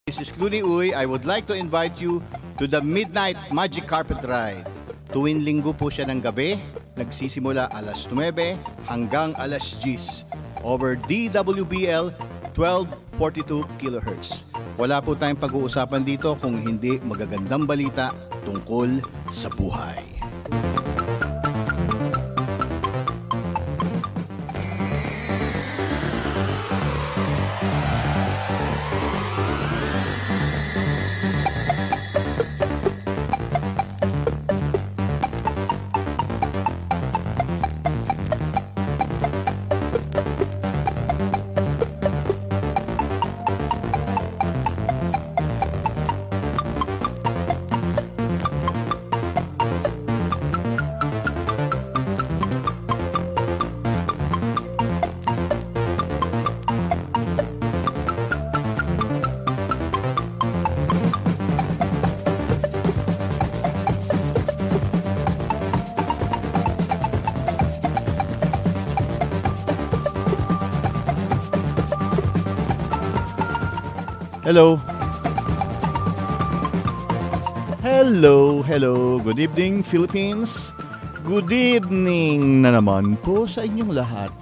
This is Clooney Uy. I would like to invite you to the Midnight Magic Carpet Ride. Tuwing linggo po siya ng gabi, nagsisimula alas 9 hanggang alas 10 over DWBL 1242 kHz. Wala po tayong pag-uusapan dito kung hindi magagandang balita tungkol sa buhay. Hello. Hello. Good evening, Philippines. Good evening na naman po sa inyong lahat.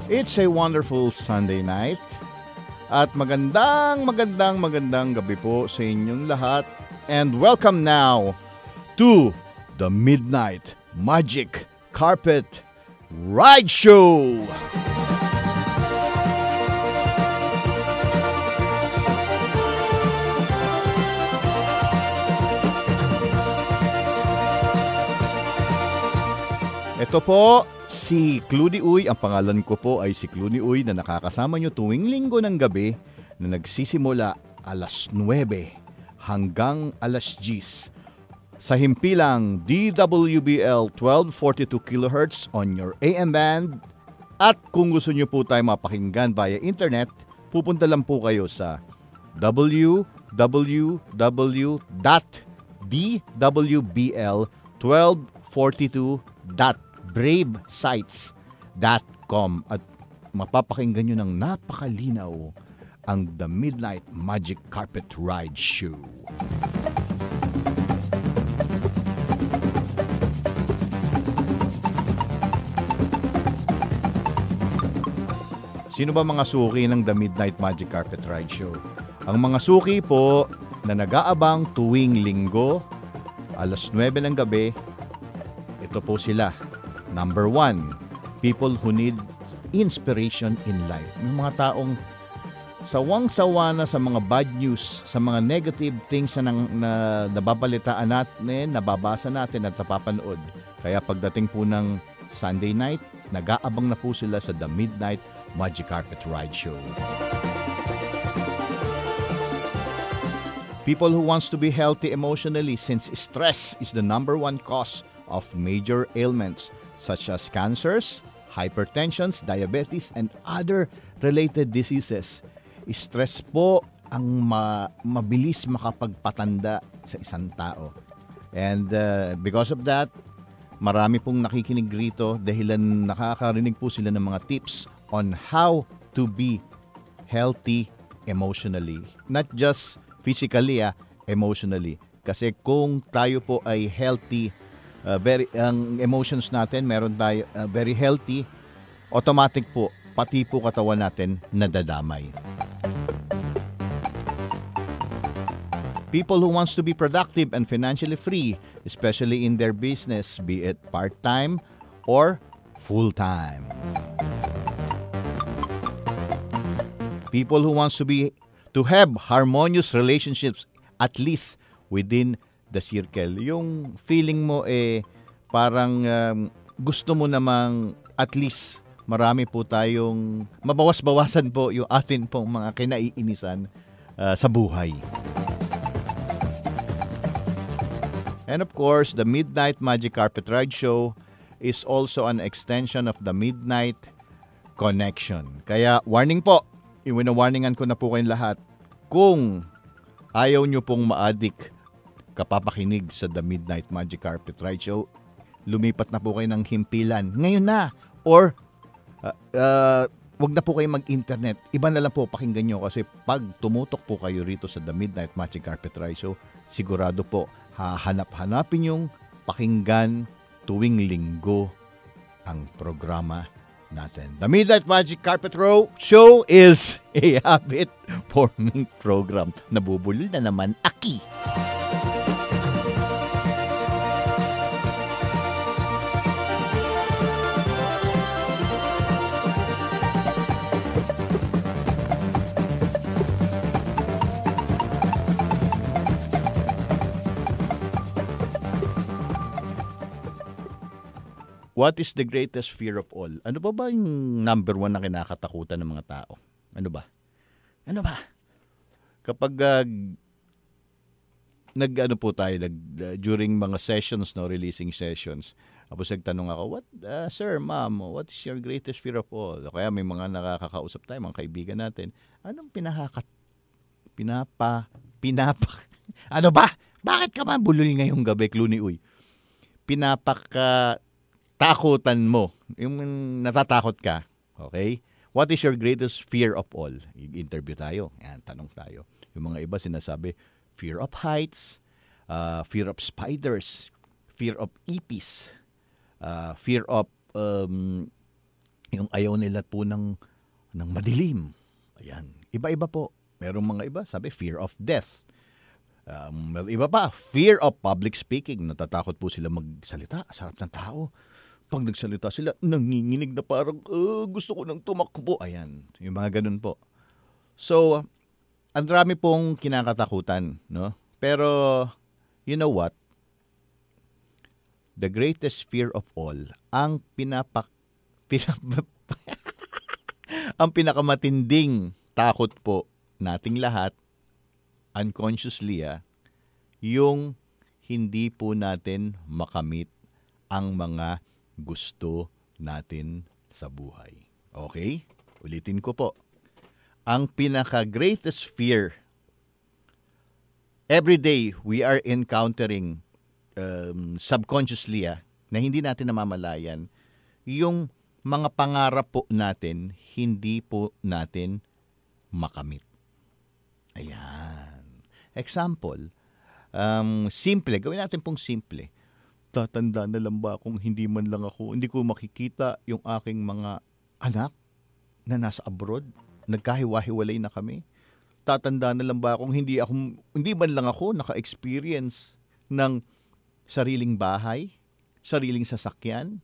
It's a wonderful Sunday night. At magandang gabi po sa inyong lahat. And welcome now to the Midnight Magic Carpet Ride Show! Ito po, si Clooney Uy. Ang pangalan ko po ay si Clooney Uy na nakakasama nyo tuwing linggo ng gabi na nagsisimula alas 9 hanggang alas 10. Sa himpilang DWBL 1242 kHz on your AM band. At kung gusto nyo po tayo mapakinggan via internet, pupunta lang po kayo sa www.dwbl1242.bravesites.com at mapapakinggan nyo ng napakalinaw ang The Midnight Magic Carpet Ride Show. Sino ba mga suki ng The Midnight Magic Carpet Ride Show? Ang mga suki po na nag-aabang tuwing linggo, alas 9 ng gabi, ito po sila. Number 1, people who need inspiration in life. Yung mga taong sawang-sawa na sa mga bad news, sa mga negative things na nababalitaan natin, nababasa natin at napapanood. Kaya pagdating po ng Sunday night, nag-aabang na po sila sa The Midnight Magic Carpet Ride Show. People who wants to be healthy emotionally, since stress is the number 1 cause of major ailments such as cancers, hypertensions, diabetes, and other related diseases. Stress po ang mabilis makapagpatanda sa isang tao. And because of that, marami pong nakikinig rito dahilan nakakarinig po sila ng mga tips on how to be healthy emotionally. Not just physically, emotionally. Kasi kung tayo po ay healthy, ang emotions natin, meron tayo very healthy, automatic po, pati po katawan natin nadadamay. People who wants to be productive and financially free, especially in their business, be it part-time or full-time. People who wants to have harmonious relationships, at least within the circle. Yung feeling mo parang gusto mo namang at least marami po tayong mabawas-bawasan po yung atin pong mga kinaiinisan sa buhay. And of course, the Midnight Magic Carpet Ride Show is also an extension of the Midnight Connection. Kaya warning po, iwina-warningan ko na po kayong lahat. Kung ayaw nyo pong ma-addict kapapakinig sa The Midnight Magic Carpet Ride Show, lumipat na po kayo ng himpilan. Ngayon na! Or Wag na po kayo mag-internet. Iba na lang po pakinggan nyo kasi pag tumutok po kayo rito sa The Midnight Magic Carpet Ride Show, sigurado po hahanap-hanapin yung pakinggan tuwing linggo ang programa natin. The Midnight Magic Carpet Show is a habit-forming program. Nabubulol na naman aki. What is the greatest fear of all? Ano ba yung number one na kinakatakutan ng mga tao? Ano ba? Kapag po tayo during mga sessions, no, releasing sessions, tapos nagtanong ako, sir, ma'am, what is your greatest fear of all? O kaya may mga nakakausap tayo, mga kaibigan natin, anong ano ba? Bakit ka ba bulol ngayong gabi, Clooney? Uy, takutan mo, yung natatakot ka, okay? What is your greatest fear of all? Interview tayo, yan, tanong tayo. Yung mga iba sinasabi, fear of heights, fear of spiders, fear of ipis, fear of yung ayaw nila po ng madilim. Ayan, iba-iba po. Merong mga iba, sabi, fear of death. Iba pa, fear of public speaking. Natatakot po sila magsalita sa harap ng tao. Pag nagsalita sila, nanginginig na parang, gusto ko nang tumakbo. Ayan, yung mga ganun po. So, ang dami pong kinakatakutan, no? Pero, you know what? The greatest fear of all, ang ang pinakamatinding takot po nating lahat, unconsciously, yung hindi po natin makamit ang mga gusto natin sa buhay. Okay? Ulitin ko po. Ang pinaka-greatest fear, every day we are encountering subconsciously na hindi natin namamalayan, yung mga pangarap po natin, hindi po natin makamit. Ayan. Example, simple, gawin natin pong simple. Tatanda na lang ba kung hindi ko makikita yung aking mga anak na nasa abroad, nagkahiwa-hiwalay na kami? Tatanda na lang ba kung hindi man lang ako naka-experience ng sariling bahay, sariling sasakyan?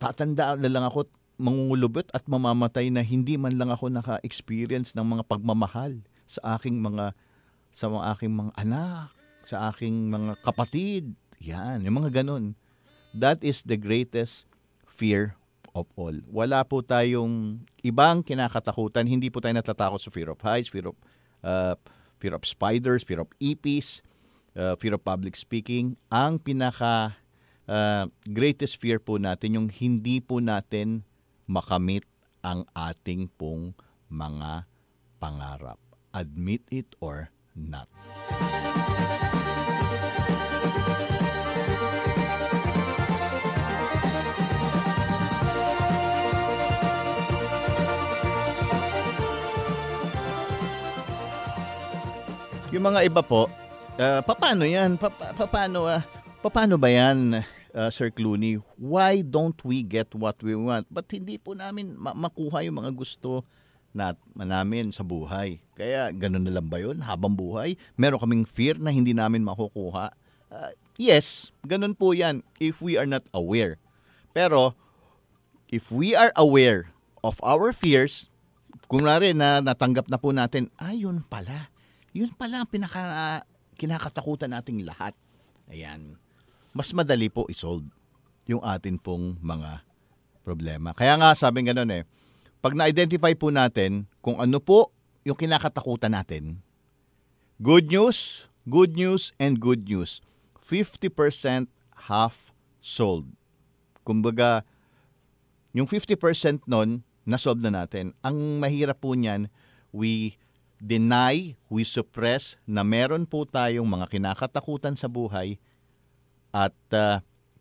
Tatanda na lang ako mangungulubot at mamamatay na hindi man lang ako naka-experience ng mga pagmamahal sa aking mga anak, sa aking mga kapatid. Yan, yung mga ganun. That is the greatest fear of all. Wala po tayong ibang kinakatakutan. Hindi po tayo natatakot sa fear of heights, fear of spiders, fear of ipis, fear of public speaking. Ang greatest fear po natin, yung hindi po natin makamit ang ating pong mga pangarap. Admit it or not. Yung mga iba po, paano yan? Paano ba yan, Sir Clooney? Why don't we get what we want? Ba't hindi po namin makuha yung mga gusto namin sa buhay? Kaya ganun na lang ba yun? Habang buhay, meron kaming fear na hindi namin makukuha? Yes, ganun po yan if we are not aware. Pero, if we are aware of our fears, kung na natanggap na po natin, yun pala ang kinakatakutan nating lahat. Ayan. Mas madali po isolve yung atin pong mga problema. Kaya nga sabing gano'n pag na-identify po natin kung ano po yung kinakatakutan natin, good news, and good news. 50% half solved. Kumbaga, yung 50% nun, na-solve na natin. Ang mahirap po niyan, we deny, we suppress na meron po tayong mga kinakatakutan sa buhay at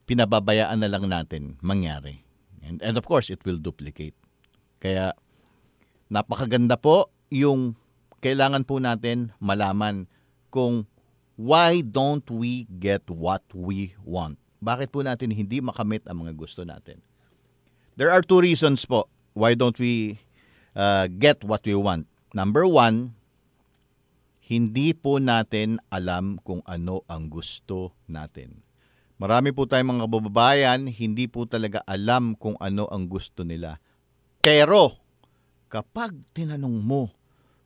pinababayaan na lang natin mangyari. And of course, it will duplicate. Kaya napakaganda po yung kailangan po natin malaman kung why don't we get what we want? Bakit po natin hindi makamit ang mga gusto natin? There are 2 reasons po why don't we get what we want. Number 1, hindi po natin alam kung ano ang gusto natin. Marami po tayong mga kababayan, hindi po talaga alam kung ano ang gusto nila. Pero kapag tinanong mo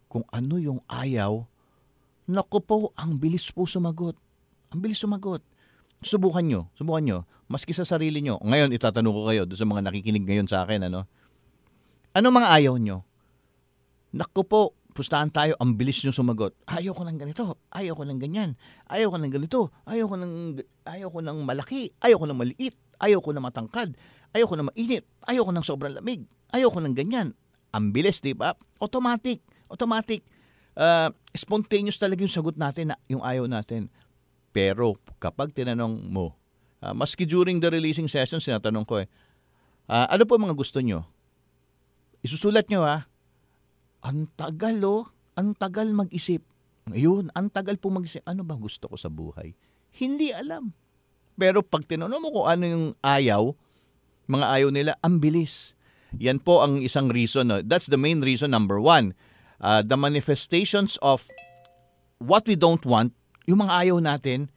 kung ano yung ayaw, naku po, ang bilis po sumagot. Ang bilis sumagot. Subukan nyo. Maski sa sarili nyo. Ngayon, itatanong ko kayo doon sa mga nakikinig ngayon sa akin. Ano mga ayaw nyo? Naku po, pustahan tayo, ang bilis nyo sumagot. Ayaw ko ng ganito, ayaw ko ng ganyan, ayaw ko ng ganito, ayaw ko ng malaki, ayaw ko ng maliit, ayaw ko ng matangkad, ayaw ko ng mainit, ayaw ko ng sobrang lamig, ayaw ko ng ganyan. Ang bilis, di ba? Automatic. Spontaneous talaga yung sagot natin, yung ayaw natin. Pero kapag tinanong mo, maski during the releasing session, sinatanong ko ano po mga gusto nyo? Isusulat nyo Ang tagal mag-isip. Ngayon, ang tagal po mag-isip. Ano ba gusto ko sa buhay? Hindi alam. Pero pag tinanong mo kung ano yung mga ayaw nila, ang bilis. Yan po ang isang reason. That's the main reason, number 1. The manifestations of what we don't want, yung mga ayaw natin,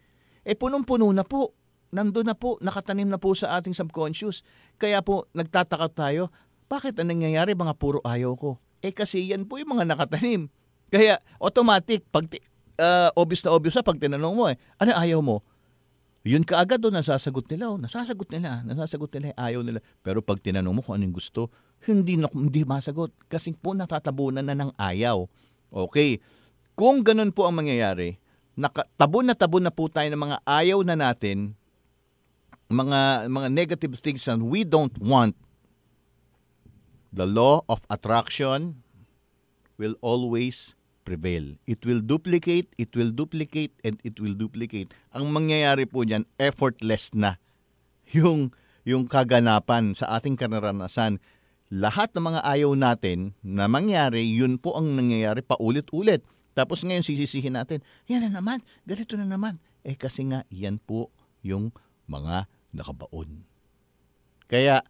punong-puno na po. Nandun na po, nakatanim na po sa ating subconscious. Kaya po, nagtataka tayo, bakit ang nangyayari mga puro ayaw ko? Kasi yan po yung mga nakatanim. Kaya automatic, obvious na pag tinanong mo ano ayaw mo? Yun kaagad nasasagot nila. Nasasagot nila ayaw nila. Pero pag tinanong mo kung anong gusto, hindi masagot. Kasi po natatabunan na ng ayaw. Okay, kung ganun po ang mangyayari, tabon na po tayo ng mga ayaw na natin, mga negative things that we don't want, the law of attraction will always prevail. It will duplicate, and it will duplicate. Ang mangyayari po diyan, effortless na yung kaganapan sa ating karanasan. Lahat ng mga ayaw natin na mangyari, yun po ang nangyayari paulit-ulit. Tapos ngayon sisisihin natin, yan na naman, ganito na naman. Kasi nga, yan po yung mga nakabaon. Kaya,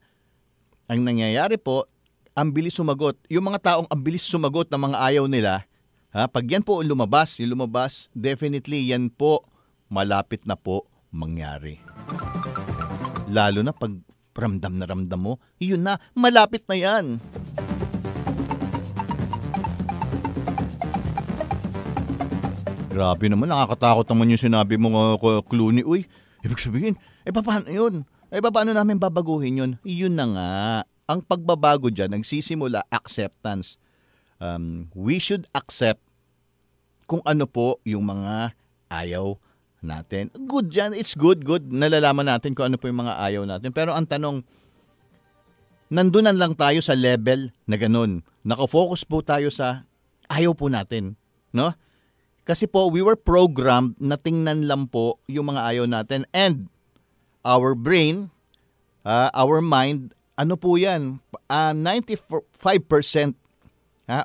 ang nangyayari po, ang bilis sumagot. Yung mga taong ang bilis sumagot ng mga ayaw nila, pag yan po lumabas, definitely yan po malapit na po mangyari. Lalo na pag ramdam na ramdam mo, yun na, malapit na yan. Grabe naman, nakakatakot naman yung sinabi mo, Clooney. Uy, ibig sabihin, paano yun? Paano namin babaguhin yun? Yun na nga. Ang pagbabago dyan, nagsisimula acceptance. We should accept kung ano po yung mga ayaw natin. Good dyan. It's good. Nalalaman natin kung ano po yung mga ayaw natin. Pero ang tanong, nandunan lang tayo sa level na ganun. Nakafocus po tayo sa ayaw po natin. No? Kasi po, we were programmed na tingnan lang po yung mga ayaw natin. And our brain, our mind, ano po yan? 95%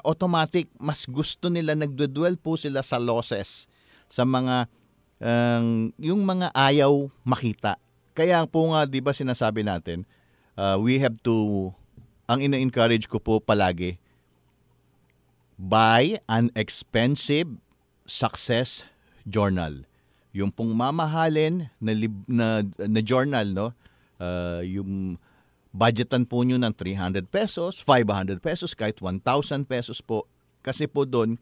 automatic, mas gusto nila, nagdudwell po sila sa losses, sa mga, yung mga ayaw makita. Kaya po nga, di ba sinasabi natin, we have to, ang ina-encourage ko po palagi, buy an expensive success journal. Yung pong mamahalin na journal, no? Yung budgetan po nyo ng 300 pesos, 500 pesos, kahit 1,000 pesos po. Kasi po doon,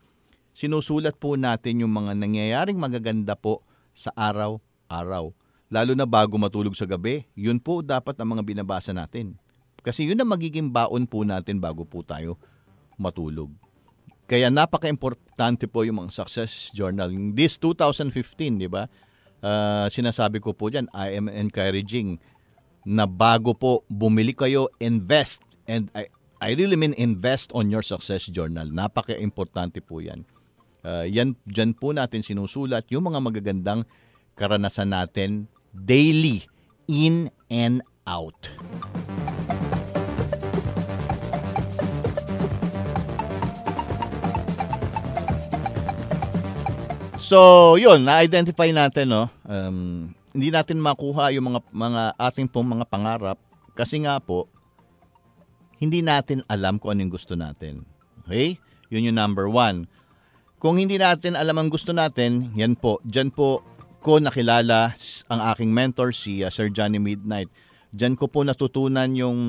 sinusulat po natin yung mga nangyayaring magaganda po sa araw-araw. Lalo na bago matulog sa gabi, yun po dapat ang mga binabasa natin. Kasi yun ang magiging baon po natin bago po tayo matulog. Kaya napaka-importante po yung mga success journal. This 2015, di ba? Sinasabi ko po dyan, I am encouraging na bago po bumili kayo, invest. And I really mean invest on your success journal. Napaka-importante po yan. Dyan po natin sinusulat yung mga magagandang karanasan natin daily. in and out. So, yun, na-identify natin, no? Hindi natin makuha yung mga ating pong mga pangarap kasi nga po, hindi natin alam kung anong gusto natin. Okay? Yun yung number 1. Kung hindi natin alam ang gusto natin, yan po, dyan po ko nakilala ang aking mentor, si Sir Johnny Midnight. Dyan ko po natutunan yung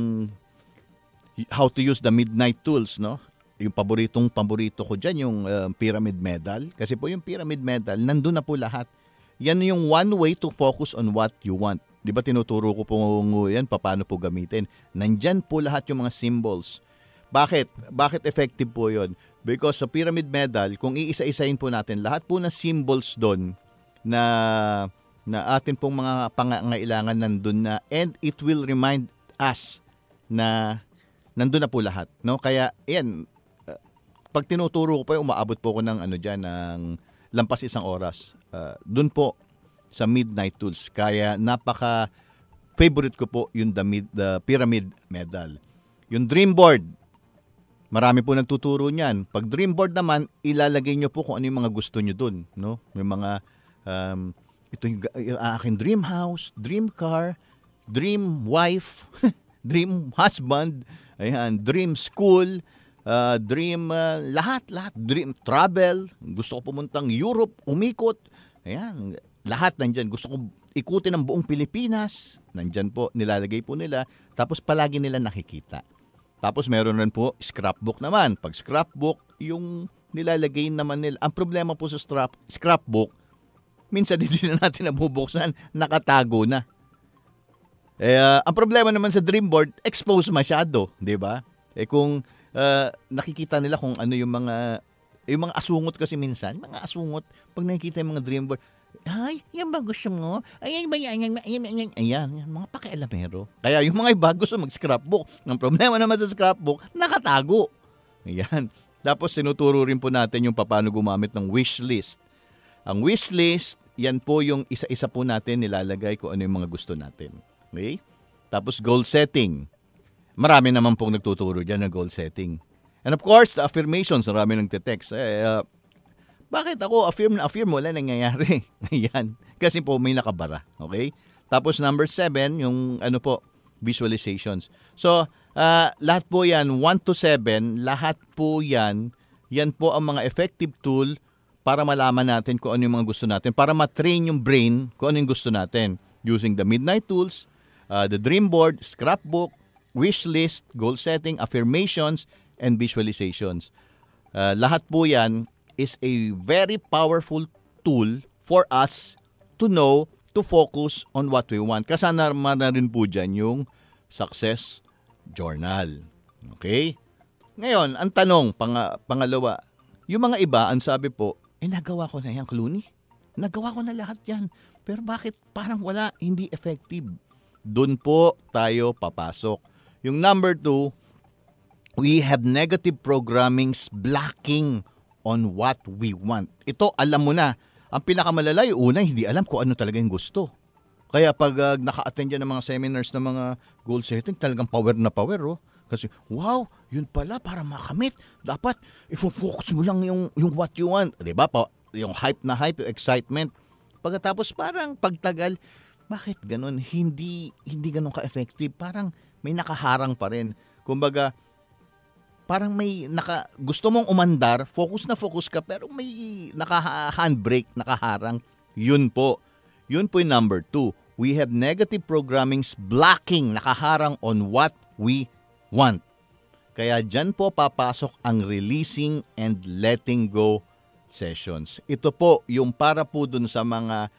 how to use the Midnight Tools, no? Yung paborito ko dyan, yung Pyramid Medal. Kasi po yung Pyramid Medal, nandun na po lahat. Yan yung one way to focus on what you want. Di ba tinuturo ko po yan, paano po gamitin. Nandyan po lahat yung mga symbols. Bakit? Bakit effective po yun? Because sa Pyramid Medal, kung iisa-isahin po natin, lahat po ng symbols doon na atin pong mga pangangailangan nandun na, and it will remind us na nandun na po lahat. No? Kaya, yan, pag tinuturo ko po, umaabot po ko ng ng lampas 1 oras. Doon po sa Midnight Tools. Kaya napaka-favorite ko po yung the Pyramid Medal. Yung Dream Board, marami po nagtuturo niyan. Pag Dream Board naman, ilalagay nyo po kung ano yung mga gusto nyo doon. No? May mga, ito yung aking dream house, dream car, dream wife, dream husband, ayan, dream school, dream, lahat, dream travel, gusto ko pumuntang Europe, umikot, ayan, lahat nandyan, gusto ko ikutin ang buong Pilipinas, nandyan po, nilalagay po nila, tapos palagi nila nakikita. Tapos meron rin po scrapbook naman. Pag scrapbook, yung nilalagay naman nila, ang problema po sa scrapbook, minsan hindi na natin nabubuksan, nakatago na. Ang problema naman sa dream board, exposed masyado, di ba? Kung nakikita nila kung ano yung mga asungot kasi minsan, mga asungot, pag nakikita yung mga dream board, ay, yan ba gusto mo? Ayan ba yan? Ayan, mga pakialamero. Kaya yung mga iba gusto mag-scrapbook. Ang problema naman sa scrapbook, nakatago. Ayan. Tapos sinuturo rin po natin yung paano gumamit ng wish list. Ang wish list, yan po yung isa-isa po natin nilalagay kung ano yung mga gusto natin. Okay? Tapos goal setting. Marami naman pong nagtuturo dyan ng goal setting. And of course, the affirmations, marami nagte-text. Bakit ako affirm wala nangyayari? Ayan. Kasi po may nakabara. Okay? Tapos number 7, yung visualizations. So, lahat po yan, 1 to 7, lahat po yan po ang mga effective tool para malaman natin kung ano yung mga gusto natin, para matrain yung brain kung ano yung gusto natin. Using the Midnight Tools, the Dream Board, Scrapbook, Wish List, Goal Setting, Affirmations, and Visualizations. Lahat po yan is a very powerful tool for us to know, to focus on what we want. Kasama na rin po dyan yung success journal. Okay? Ngayon, ang tanong, pangalawa, yung mga iba, ang sabi po, nagawa ko na yan, Clooney. Nagawa ko na lahat yan. Pero bakit parang wala, hindi effective? Doon po tayo papasok. Yung number 2, we have negative programmings blocking on what we want. Ito, alam mo na. Ang pinakamalala, yung una, hindi alam kung ano talaga yung gusto. Kaya pag naka-attend yan ng mga seminars ng mga goal setting, talagang power na power. Oh. Kasi, wow, yun pala, para makamit. Dapat, i-focus mo lang yung what you want. Diba? Yung hype na hype, yung excitement. Pagkatapos, parang pagtagal, bakit ganun? Hindi ganun ka-effective. Parang may nakaharang pa rin. Kumbaga, parang may gusto mong umandar, focus na focus ka, pero may naka-handbrake, nakaharang. Yun po yung number 2. We have negative programmings blocking, nakaharang on what we want. Kaya dyan po papasok ang releasing and letting go sessions. Ito po yung para po dun sa mga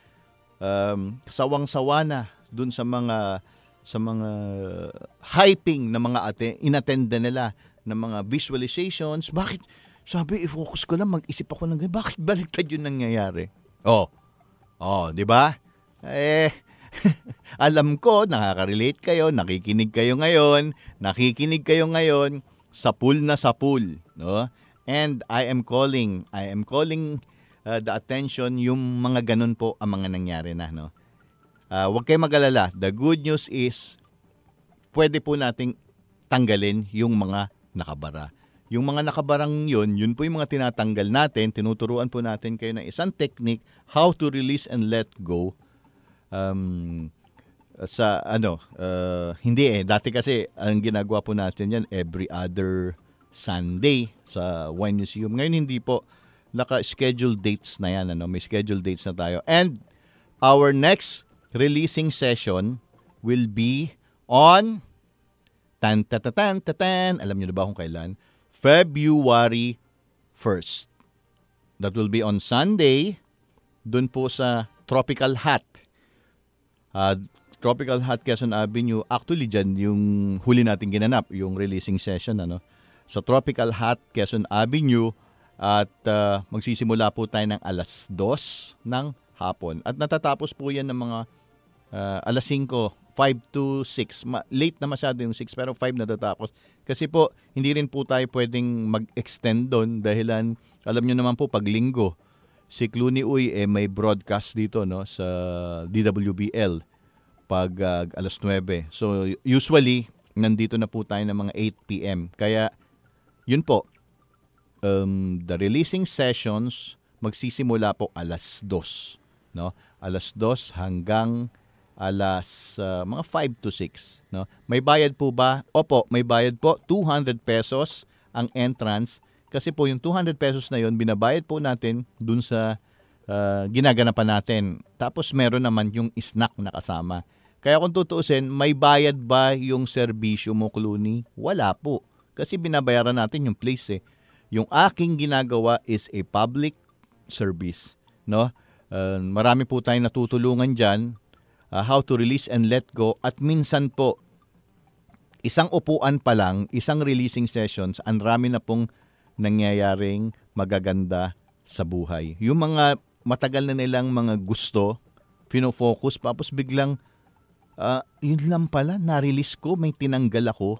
sawang-sawa na, dun sa mga hyping na mga inattenda nila, ng mga visualizations. Bakit? Sabi, i-focus ko lang, mag-isip ako ng ganyan. Bakit baliktad yun nangyayari? Di ba? Alam ko, nakaka-relate kayo, nakikinig kayo ngayon sa pool na sa pool, no? And I am calling the attention yung mga ganun po ang mga nangyari na, no? Huwag kayong mag-alala. The good news is, pwede po nating tanggalin yung mga nakabara. Yung mga nakabarang yun po yung mga tinatanggal natin. Tinuturuan po natin kayo ng isang technique, how to release and let go. Hindi dati kasi ang ginagawa po natin yan every other Sunday sa Wine Museum. Ngayon hindi po, naka-schedule dates na yan, may schedule dates na tayo. And our next releasing session will be on alam niyo na ba kung kailan? February 1st. That will be on Sunday, dun po sa Tropical Hut. Tropical Hut, Quezon Avenue. Actually, dyan yung huli natin ginanap, yung releasing session. Sa Tropical Hut, Quezon Avenue. At magsisimula po tayo ng alas 2 ng hapon. At natatapos po yan ng mga alas 5, 5 to 6. Late na masyado yung 6, pero 5 natatapos. Kasi po, hindi rin po tayo pwedeng mag-extend doon dahilan, alam nyo naman po, pag linggo, si Clooney Uy may broadcast dito sa DWBL pag alas 9. So, usually, nandito na po tayo ng mga 8 p.m. Kaya, yun po, the releasing sessions magsisimula po alas 2. Alas 2 hanggang alas mga 5 to 6. May bayad po ba? Opo, may bayad po. 200 pesos ang entrance. Kasi po yung 200 pesos na yon binabayad po natin dun sa ginaganapan natin. Tapos meron naman yung snack na kasama. Kaya kung tutuusin, may bayad ba yung serbisyo mo, Clooney? Wala po. Kasi binabayaran natin yung place. Yung aking ginagawa is a public service. Marami po tayong natutulungan dyan. How to release and let go. At minsan po, isang upuan pa lang, isang releasing sessions, ang rami na pong nangyayaring magaganda sa buhay. Yung mga matagal na nilang mga gusto, pinofocus, tapos biglang, yun lang pala, na-release ko, may tinanggal ako.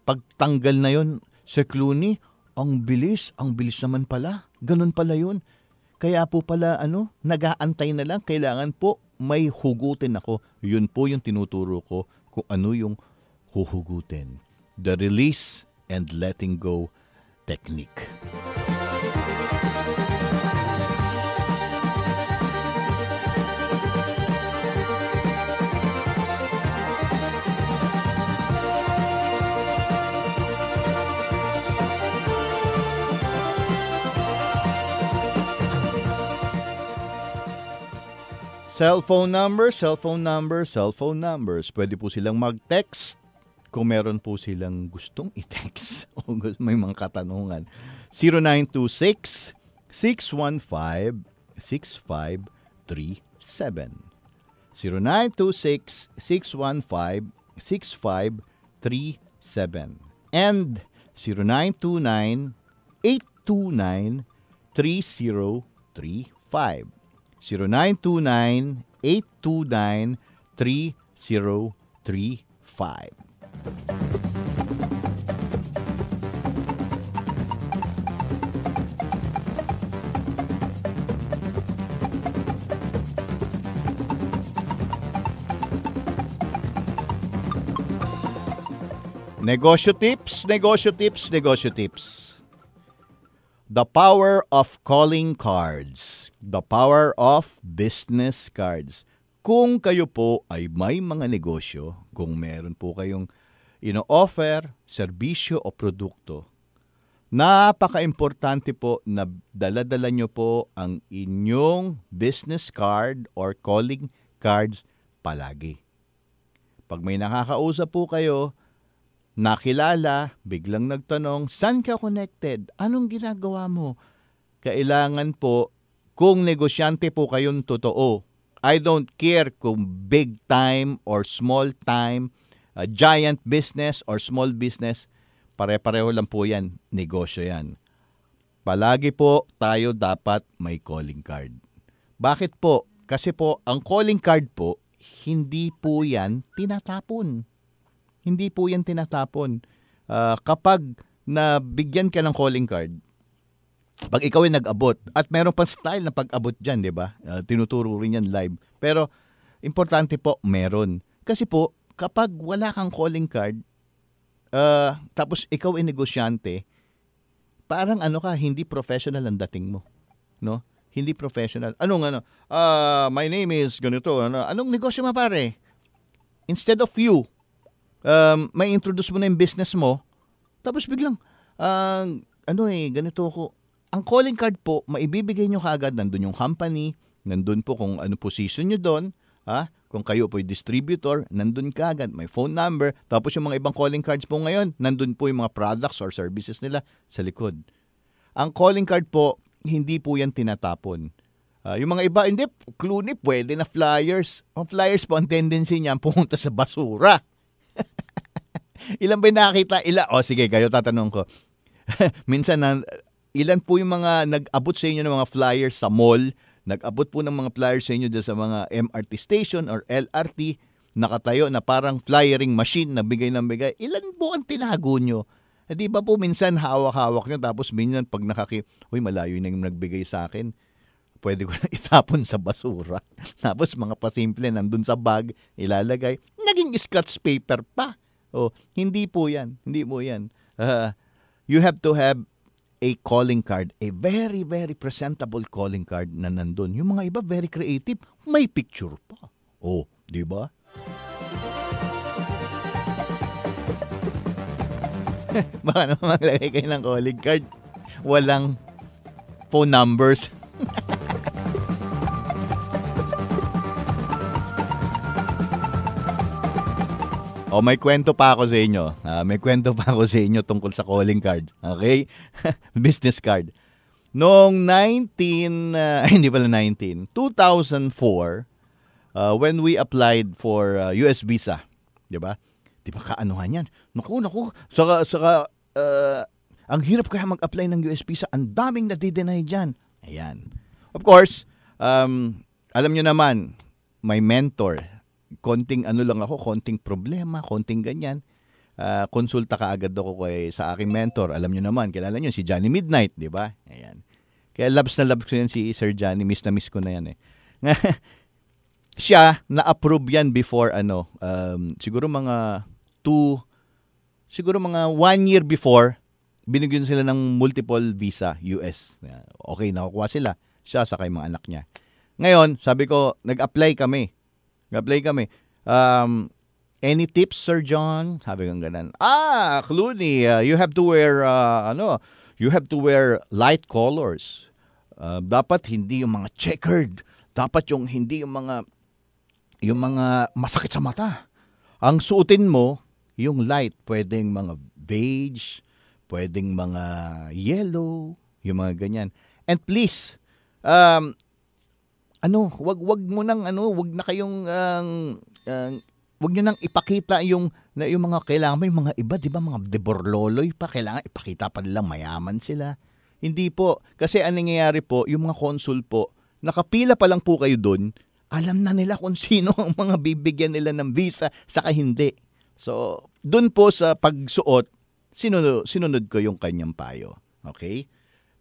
Pagtanggal na yun, Sir Clooney, ang bilis naman pala. Ganun pala yun. Kaya po pala, nag-aantay na lang, kailangan po may hugutin ako. Yun po yung tinuturo ko kung ano yung huhugutin. The release and letting go technique. Cellphone numbers. Pwede po silang mag-text kung meron po silang gustong i-text o may mga katanungan. 0926-615-6537. 0926-615-6537. And 0929-829-3035. 0929-829-3035. Negosyo tips. The power of calling cards. The power of business cards. Kung kayo po ay may mga negosyo, kung meron po kayong ino-offer, serbisyo o produkto, napaka-importante po na dala-dala nyo po ang inyong business card or calling cards palagi. Pag may nakakausap po kayo, nakilala, biglang nagtanong, saan ka connected? Anong ginagawa mo? Kailangan po, kung negosyante po kayong totoo, I don't care kung big time or small time, giant business or small business, pare-pareho lang po yan, negosyo yan. Palagi po tayo dapat may calling card. Bakit po? Kasi po, ang calling card po, hindi po yan tinatapon. Hindi po yan tinatapon. Kapag nabigyan ka ng calling card, pag ikaw ay nag-abot, at meron pang style na pag-abot dyan, di ba? Tinuturo rin yan live. Pero importante po meron. Kasi po, kapag wala kang calling card, tapos ikaw ay negosyante, parang hindi professional ang dating mo. No? Hindi professional. My name is ganito. Anong negosyo mo, pare? Instead of you, may introduce mo na yung business mo, tapos biglang, ganito ako. Ang calling card po, maibibigay nyo kaagad, nandun yung company, nandun po kung ano position nyo doon, kung kayo po yung distributor, nandun kaagad, may phone number, tapos yung mga ibang calling cards po ngayon, nandun po yung mga products or services nila sa likod. Ang calling card po, hindi po yan tinatapon. Yung mga iba, hindi, Clooney, pwede na flyers. Ang flyers po, ang tendency niya, pumunta sa basura. Ilan ba yung nakakita? Sige, kayo tatanong ko. Minsan, ilan po yung mga nag-abot sa inyo ng mga flyers sa mall, nag-abot po ng mga flyers sa inyo dyan sa mga MRT station or LRT, nakatayo na parang flyering machine na bigay ng bigay. Ilan po ang tinago nyo? Di ba po minsan hawak-hawak nyo tapos minsan pag malayo na yung nagbigay sa akin, pwede ko na itapon sa basura. Tapos mga pasimple nandun sa bag, ilalagay, naging scratch paper pa. Hindi po yan. Hindi po yan. You have to have a calling card, a very, very presentable calling card na nandun. Yung mga iba, very creative, may picture pa. Di ba? Baka naman maglagay kayo ng calling card, walang phone numbers. May kwento pa ako sa inyo. May kwento pa ako sa inyo tungkol sa calling card. Okay? Business card. Noong 2004, when we applied for US visa, di ba? Di ba kaanuhan yan? Naku. Saka, ang hirap kaya mag-apply ng US visa. Ang daming nadi-deny dyan. Ayan. Of course, alam nyo naman, my mentor, konting problema, konting ganyan. Konsulta ka agad ako sa aking mentor. Alam nyo naman, kilala nyo, si Johnny Midnight, di ba? Ayan. Kaya labs na labs ko yan si Sir Johnny. Miss na miss ko na yan eh. Siya, na-approve yan before siguro mga 1 year before, binigyan sila ng multiple visa, US. Okay, nakukuha sila. Siya, saka yung mga anak niya. Ngayon, sabi ko, nag-apply kami. Any tips, Sir John? Sabi ko ganun. Clooney, you have to wear, you have to wear light colors. Dapat hindi yung mga checkered. Dapat hindi yung mga masakit sa mata. Ang suotin mo, yung light, pwedeng mga beige, pwedeng mga yellow, yung mga ganyan. And please, wag mo nang wag na kayong wag niyo nang ipakita yung mga kailangan mo yung mga iba, 'di ba, mga deborloloy pa, kailangan ipakita pa nilang mayaman sila. Hindi po, kasi ang nangyayari po, yung mga consul po, nakapila pa lang po kayo doon, alam na nila kung sino ang mga bibigyan nila ng visa, saka hindi. So, doon po sa pagsuot, sinunod ko yung kanyang payo. Okay?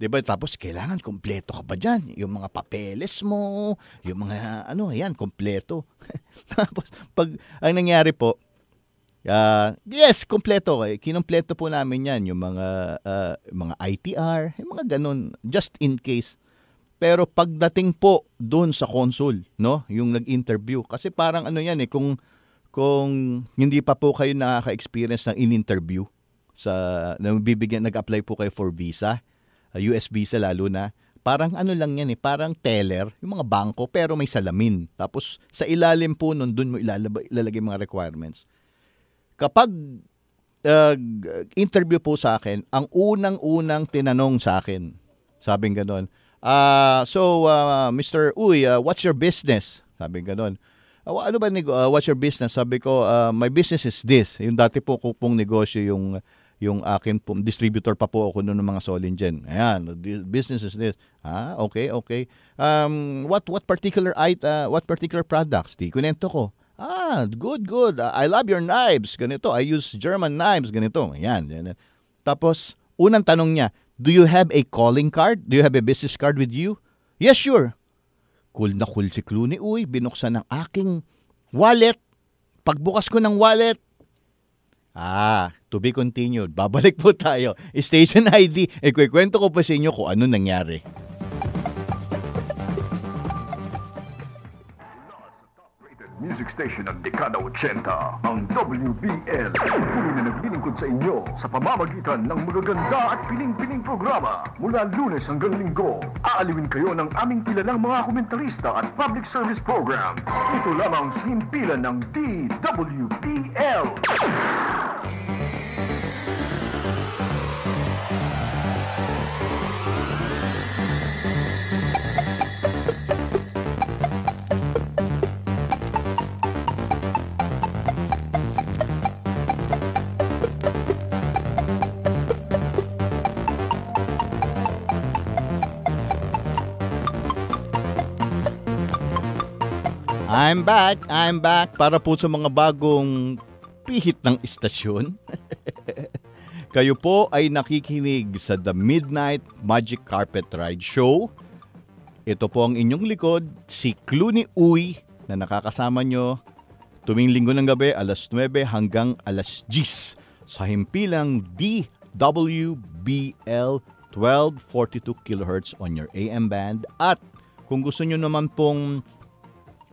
Diba? Tapos, kailangan kompleto ka pa dyan. Yung mga papeles mo, yung mga, kompleto. Tapos, ang nangyari po, yes, kompleto. Kinompleto po namin yan. Yung mga ITR, yung mga ganun, just in case. Pero pagdating po doon sa consul, no, yung nag-interview, kasi parang kung hindi pa po kayo nakaka-experience ng in-interview nag-apply po kayo for visa, US visa lalo na, parang lang yan parang teller, yung mga bangko pero may salamin. Tapos sa ilalim po nun, doon mo ilalagay mga requirements. Kapag interview po sa akin, ang unang tinanong sa akin, sabing ganon, Mr. Uy, what's your business? Sabi gano'n. Ano ba what's your business? Sabi ko, my business is this. Yung dati po ko pong negosyo yung akin po, distributor pa po ako noon ng mga Solingen. Ayan, business is this. Okay. What particular products? Di kunento ko. Good. I love your knives. Ganito. I use German knives. Ganito. Ayan. Tapos, unang tanong niya, do you have a calling card? Do you have a business card with you? Yes, sure. Cool na cool si Clooney. Uy, binuksan ng aking Wallet. Pagbukas ko ng wallet, to be continued. Babalik po tayo. Station ID. Kwento ko pa sa inyo kung ano nangyari. Music station ng Dekada 80, ang WBL. Tuloy na naglilingkod sa inyo sa pamamagitan ng magaganda at piling-piling programa. Mula Lunes hanggang Linggo, aaliwin kayo ng aming kilalang mga komentarista at public service program. Ito lamang sa himpilan ng DWBL. I'm back para po sa mga bagong pihit ng istasyon. Kayo po ay nakikinig sa The Midnight Magic Carpet Ride Show. Ito po ang inyong likod, si Clooney Uy, na nakakasama nyo tuwing linggo ng gabi, alas 9 hanggang alas 10 sa himpilang DWBL 1242 kHz on your AM band. At kung gusto nyo naman pong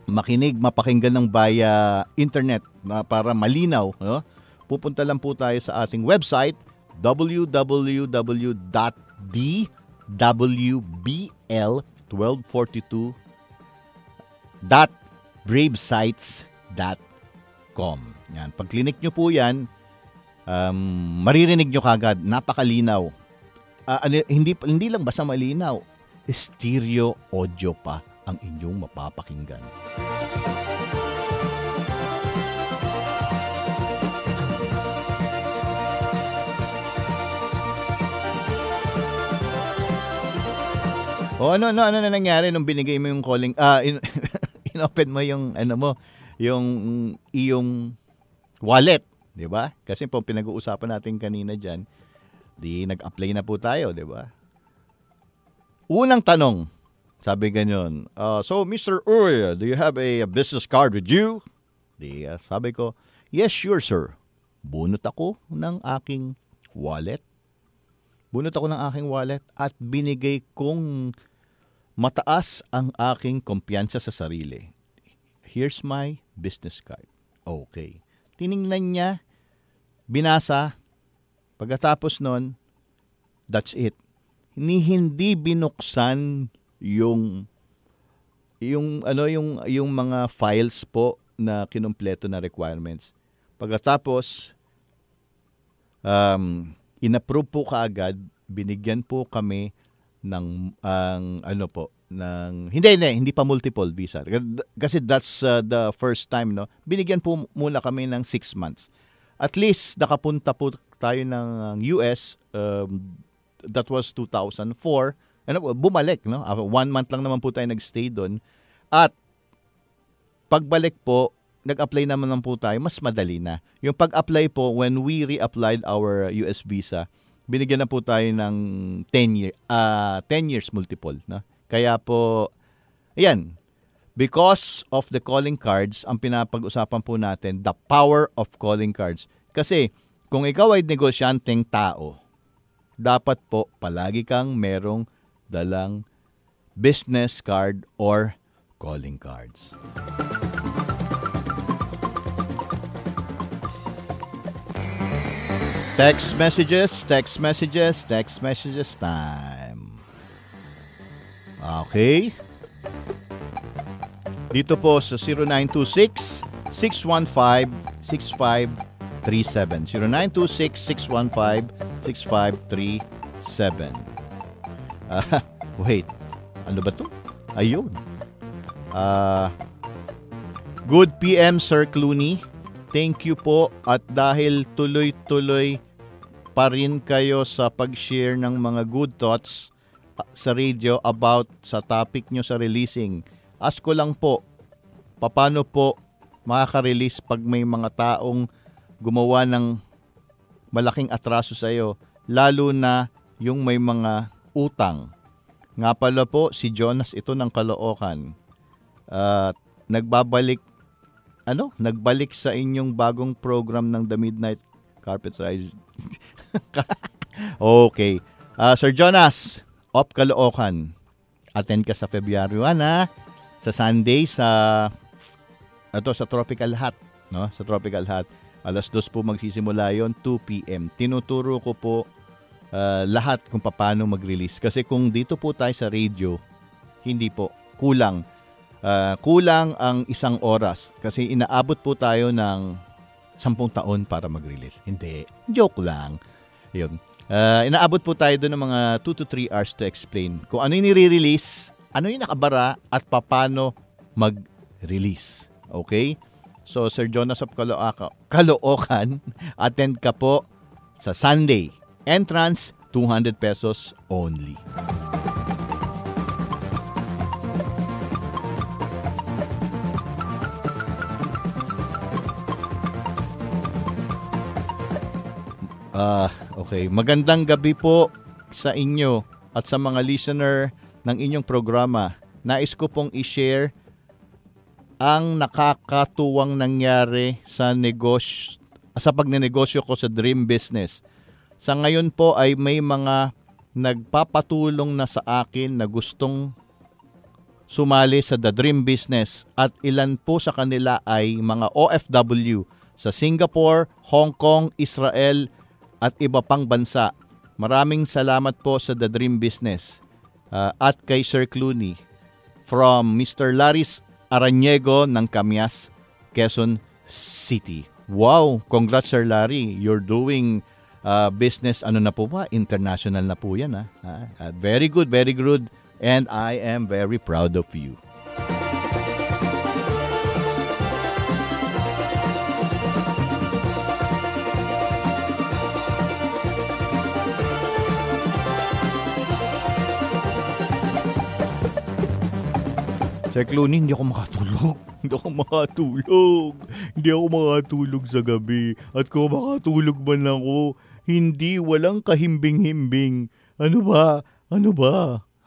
mapakinggan ng via internet na para malinaw, no? Pupunta lang po tayo sa ating website www.1242.bravesites.com. Yan, pag clinic nyo po yan, maririnig nyo kagad, napakalinaw. Hindi lang basta malinaw, stereo audio pa ang inyong mapapakinggan. Ano na nangyari nung binigay mo yung calling, inopen mo yung yung iyong wallet, 'di ba? Kasi po pinag-uusapan natin kanina diyan, nag-apply na po tayo, 'di ba? Unang tanong, sabi ganyan, so Mr. Uy, do you have a business card with you? Sabi ko, yes, sure sir. Bunot ako ng aking wallet. At binigay kong mataas ang aking kumpiyansa sa sarili. Here's my business card. Okay. Tiningnan niya, binasa, pagkatapos nun, that's it. Hindi binuksan yung mga files po na kinumpleto na requirements. Pagkatapos inapprove po kaagad, binigyan po kami ng hindi pa multiple visa. Kasi that's the first time, no. Binigyan po muna kami ng 6 months. At least nakapunta po tayo ng US, that was 2004. Bumalik, no? 1 month lang naman po tayo nagstay doon. At pagbalik po, nag-apply naman po tayo, mas madali na. Yung pag-apply po, when we re-applied our US visa, binigyan na po tayo ng 10 years multiple, no? Kaya po, ayan, because of the calling cards, ang pinapag-usapan po natin, the power of calling cards. Kasi kung ikaw ay negosyanteng tao, dapat po palagi kang merong dalang business card or calling cards. Text messages time. Okay. Dito po sa 0926-615-6537. 0926-615-6537. Wait. Ano ba to? Ayun. Good PM, Sir Clooney. Thank you po. At dahil tuloy-tuloy pa rin kayo sa pag-share ng mga good thoughts sa radio about sa topic nyo sa releasing. Ask ko lang po, paano po makaka-release pag may mga taong gumawa ng malaking atraso sa iyo, lalo na yung may mga utang. Nga pala po, si Jonas ito ng Caloocan. Nagbabalik nagbalik sa inyong bagong program ng The Midnight Carpet Ride. Okay. Sir Jonas, Op Caloocan. Attend ka sa February 1 sa Sunday sa Tropical Hut, no? Sa Tropical Hut. Alas 2 po magsisimula 'yon, 2 PM. Tinuturo ko po lahat kung paano mag-release. Kasi kung dito po tayo sa radio, hindi po, kulang. Kulang ang 1 oras. Kasi inaabot po tayo ng 10 taon para mag-release. Hindi, joke lang. Yun. Inaabot po tayo doon ng mga 2 to 3 hours to explain kung ano yung nire-release, ano yung nakabara, at paano mag-release. Okay? So, Sir Jonas of Caloocan, attend ka po sa Sunday. Entrance, 200 pesos only. Okay. Magandang gabi po sa inyo at sa mga listener ng inyong programa. Nais ko pong i-share ang nakakatuwang nangyari sa pagnenegosyo ko sa Dream Business. Sa ngayon po ay may mga nagpapatulong na sa akin na gustong sumali sa The Dream Business at ilan po sa kanila ay mga OFW sa Singapore, Hong Kong, Israel at iba pang bansa. Maraming salamat po sa The Dream Business at kay Sir Clooney from Mr. Laris Araniego ng Camias, Quezon City. Wow! Congrats, Sir Larry. You're doing business, na po ba? International na po yan. Very good, very good. And I am very proud of you. Sir Clooney, hindi ako makatulog. Hindi ako makatulog sa gabi. At kung makatulog man ako, hindi, walang kahimbing-himbing. Ano ba?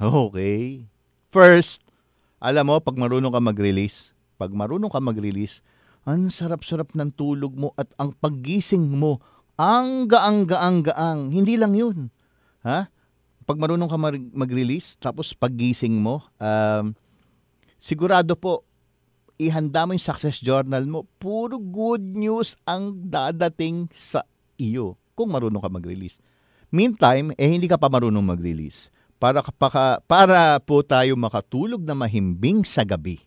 Okay. First, alam mo, pag marunong ka mag-release, ang sarap-sarap ng tulog mo at ang paggising mo, ang gaang-gaang-gaang. Hindi lang yun. Pag marunong ka mag-release, tapos paggising mo, sigurado po, ihanda mo yung success journal mo. Puro good news ang dadating sa iyo kung marunong ka mag-release. Meantime, hindi ka pa marunong mag-release. Para po tayo makatulog na mahimbing sa gabi.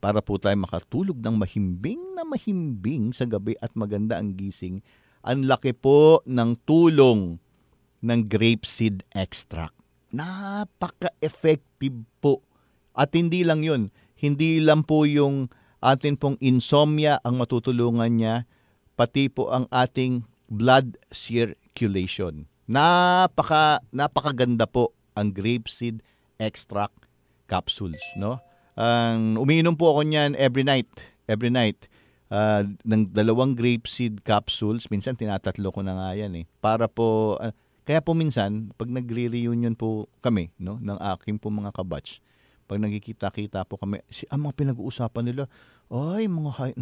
Para po tayo makatulog ng mahimbing sa gabi at maganda ang gising. Ang laki po ng tulong ng grapeseed extract. Napaka-effective po. At hindi lang yun. Hindi lang po yung atin pong insomnia ang matutulungan niya, pati po ang ating blood circulation. Napakaganda po ang grapeseed extract capsules, no? Umiinom po ako niyan every night. Ng 2 grapeseed capsules, minsan tinatatlo ko na nga yan Para po kaya po minsan pag nagre-reunion po kami, no, ng aking po mga kabatch, pag nagkikita-kita po kami, ang mga pinag-uusapan nila, ay, mga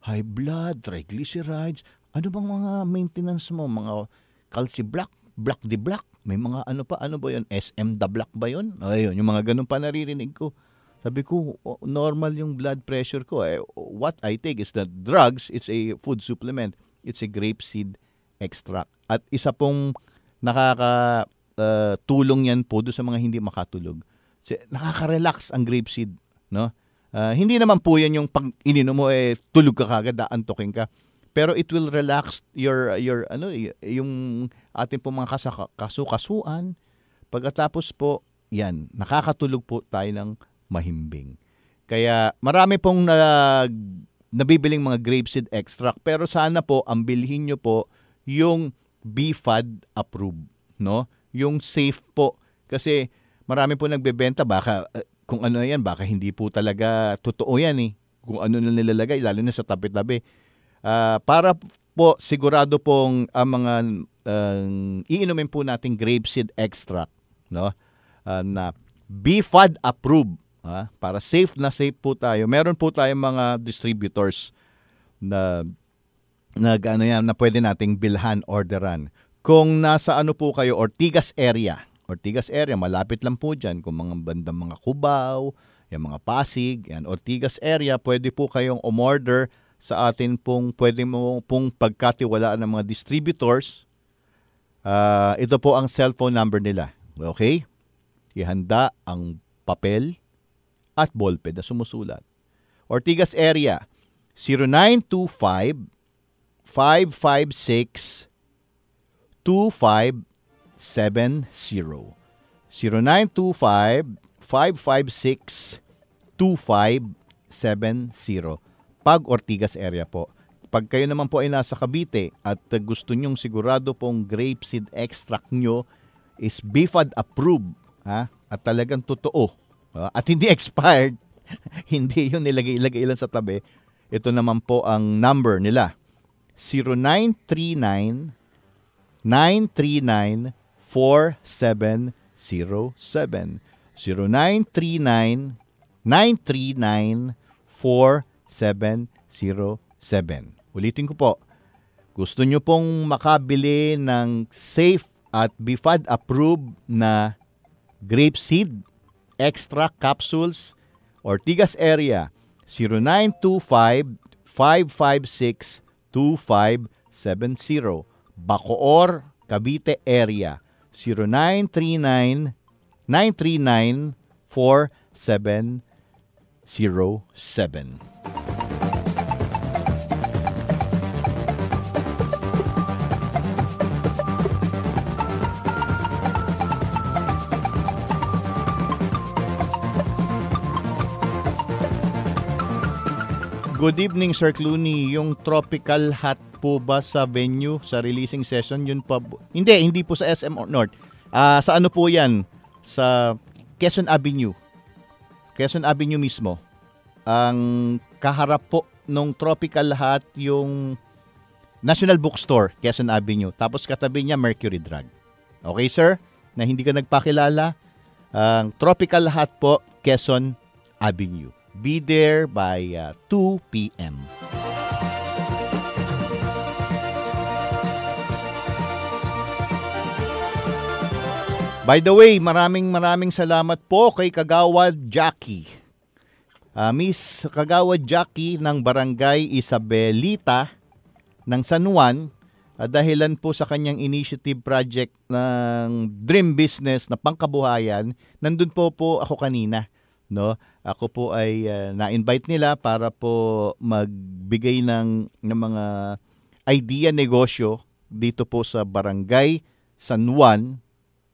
high blood, triglycerides, ano bang mga maintenance mo? Mga calci block, block the block, may mga ano ba yun? SM the block ba yun? Ayun, yung mga ganun pa naririnig ko. Sabi ko, normal yung blood pressure ko. What I take is the drugs, it's a food supplement. It's a grapeseed extract. At isa pong tulong yan po doon sa mga hindi makatulog. Nakaka-relax ang grapeseed, no? Hindi naman po yan yung pag ininom mo tulog ka kagad, antokin ka. Pero it will relax your yung ating po mga kasukasuan. Pagkatapos po, yan, nakakatulog po tayo ng mahimbing. Kaya marami pong nabibiling mga grapeseed extract, pero sana po ang bilhin nyo po yung BFAD approved, no? Yung safe po, kasi marami po nagbebenta, baka kung ano yan, baka hindi po talaga totoo yan kung ano na nilalagay, lalo na sa tabi-tabi. Para po sigurado pong ang mga iinumin po nating grapeseed extract, no? Na BFAD approved. Para safe po tayo. Meron po tayong mga distributors na na pwede nating bilhan, orderan. Kung nasa po kayo, Ortigas area, malapit lang po dyan. Kung mga bandang mga Cubao, yung mga Pasig, yan, Ortigas area, pwede po kayong umorder sa atin pwede mo pong pagkatiwalaan ng mga distributors. Ito po ang cellphone number nila. Okay? Ihanda ang papel at ballpen na sumusulat. Ortigas area, 0925-556-2570. 0925-556-2570. Pag Ortigas area po. Pag kayo naman po ay nasa Cavite at gusto nyong sigurado pong grapeseed extract nyo is BFAD approved, at talagang totoo, at hindi expired, hindi yung nilagay lang sa tabi, ito naman po ang number nila. 0939-939-4707. 0939-939-4707. Ulitin ko po, gusto nyo pong makabili ng safe at BFAD approved na grapeseed extra capsules, Ortigas area, 0925-556-2570. Bacoor, Cavite area, 0939-939-4707. Good evening, Sir Clooney. Yung tropical hot po ba sa venue, sa releasing session, yun pa? Hindi po sa SM North. Sa po yan? Sa Quezon Avenue. Quezon Avenue mismo. Ang kaharap po nung tropical hot yung National Bookstore, Quezon Avenue. Tapos katabi niya Mercury Drug. Okay, sir? Na hindi ka nagpakilala. Ang tropical hot po, Quezon Avenue. Be there by 2 p.m. By the way, maraming salamat po kay Kagawad Jackie. Miss Kagawad Jackie ng Barangay Isabelita ng San Juan, dahilan po sa kanyang initiative project ng Dream Business na pangkabuhayan. Nandun po ako kanina. No, ako po ay na-invite nila para po magbigay ng mga idea negosyo dito po sa Barangay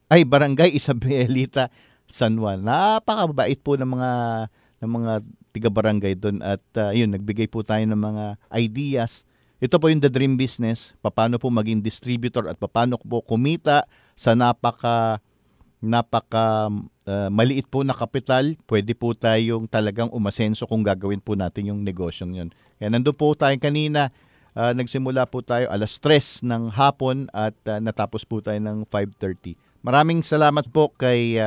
Barangay Isabelita, San Juan. Napakabait po ng mga tiga-barangay doon at yun, nagbigay po tayo ng mga ideas. Ito po yung The Dream Business, paano po maging distributor at paano po kumita sa napaka maliit po na kapital. Pwede po tayong talagang umasenso kung gagawin po natin yung negosyong yun. Kaya nandun po tayo kanina, nagsimula po tayo 3:00 ng hapon at natapos po tayo ng 5:30. Maraming salamat po kay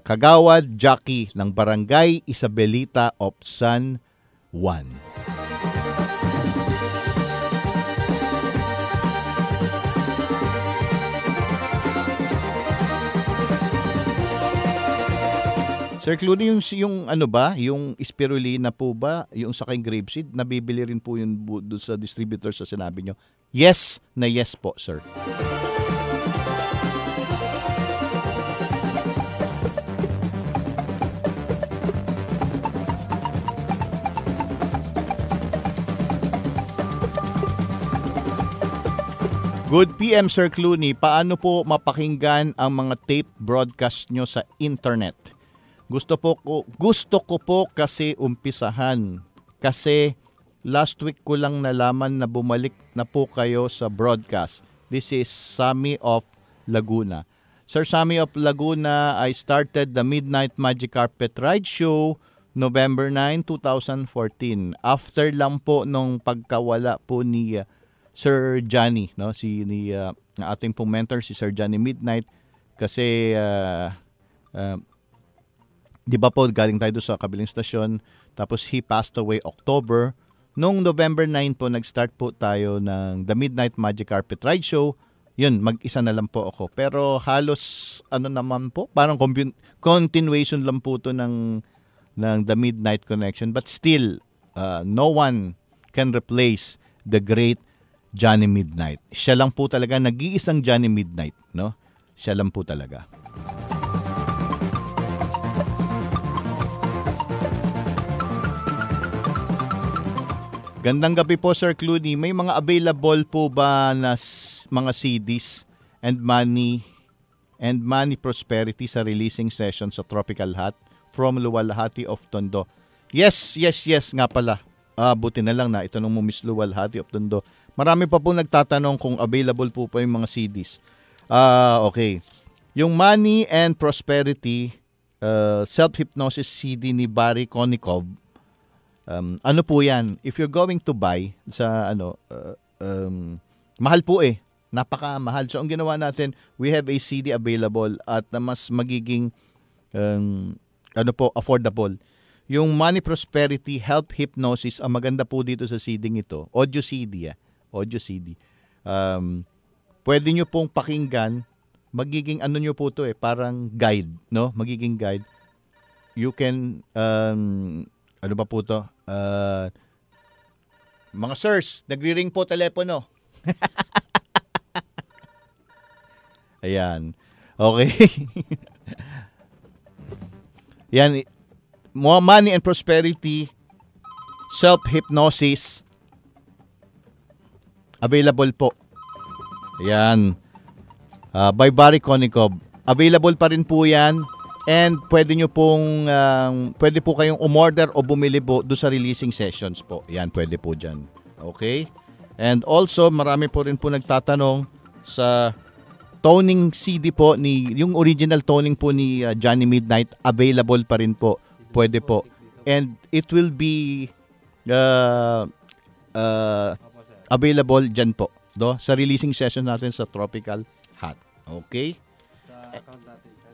Kagawad Jackie ng Barangay Isabelita of San Juan. Sir Clooney, yung spirulina po ba, yung sa kay grapeseed, nabibili rin po yun doon sa distributor sa sinabi nyo? Yes po, sir. Good PM, Sir Clooney. Paano po mapakinggan ang mga tape broadcast nyo sa internet? Gusto ko po kasi umpisahan. Kasi last week ko lang nalaman na bumalik na po kayo sa broadcast. This is Sammy of Laguna. Sir Sammy of Laguna, I started the Midnight Magic Carpet Ride Show November 9, 2014. After lang po nung pagkawala po ni Sir Johnny, no? Ni ating pong mentor, si Sir Johnny Midnight. Kasi Di ba po, galing tayo doon sa kabilang stasyon. Tapos he passed away October. Noong November 9 po, nag-start po tayo ng The Midnight Magic Carpet Ride Show. Yun, mag-isa na lang po ako. Pero halos, naman po, parang continuation lang po to ng The Midnight Connection. But still, no one can replace the great Johnny Midnight. Siya lang po talaga, nag-iisang Johnny Midnight, no? Siya lang po talaga. Gandang gabi po, Sir Clooney. May mga available po ba na mga CDs and Money Prosperity sa releasing session sa Tropical Hut from Luwalhati of Tondo? Yes nga pala. Buti na lang na itanong mo, Miss Luwalhati of Tondo. Marami pa po nagtatanong kung available po pa yung mga CDs. Okay. Yung Money and Prosperity Self-Hypnosis CD ni Barry Konikov, ano po yan? If you're going to buy sa mahal po eh. Napakamahal. So ang ginawa natin, we have a CD available at mas magiging affordable. Yung Money Prosperity Help Hypnosis, ang maganda po dito sa CD ito, audio CD. Audio CD. Pwede nyo pong pakinggan, magiging nyo po to parang guide, no? Magiging guide. You can ano ba po to? Mga sirs, nagri-ring po telepono. Ayan. Okay. Yan. Money and Prosperity Self-Hypnosis available po. Ayan. By Barry Konikov. Available pa rin po yan. And pwede po kayong umorder o bumili po doon sa releasing sessions po. Yan, pwede po dyan. Okay? And also, marami po rin po nagtatanong sa toning CD po, yung original toning po ni Johnny Midnight, available pa rin po. Pwede po. And it will be available dyan po. Sa releasing session natin sa Tropical Hut. Okay?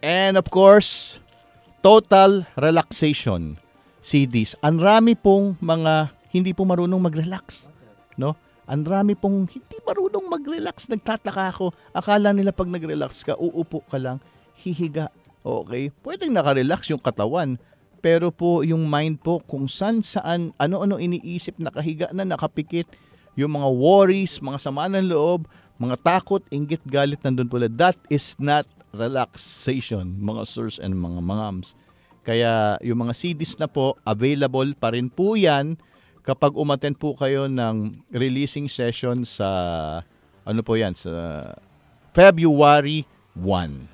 And of course, Total Relaxation CDs. Ang rami pong mga hindi po marunong mag-relax, no? Ang rami pong hindi marunong mag-relax. Nagtataka ako. Akala nila pag nag-relax ka, uupo ka lang, hihiga. Okay? Pwedeng naka-relax yung katawan. Pero po yung mind po, kung saan, ano-ano iniisip, nakahiga na, nakapikit, yung mga worries, mga sama ng loob, mga takot, inggit, galit, nandun pala. That is not relaxation, mga sirs and mga mangams. Kaya yung mga CDs na po, available pa rin po yan kapag umattend po kayo ng releasing session sa sa February 1.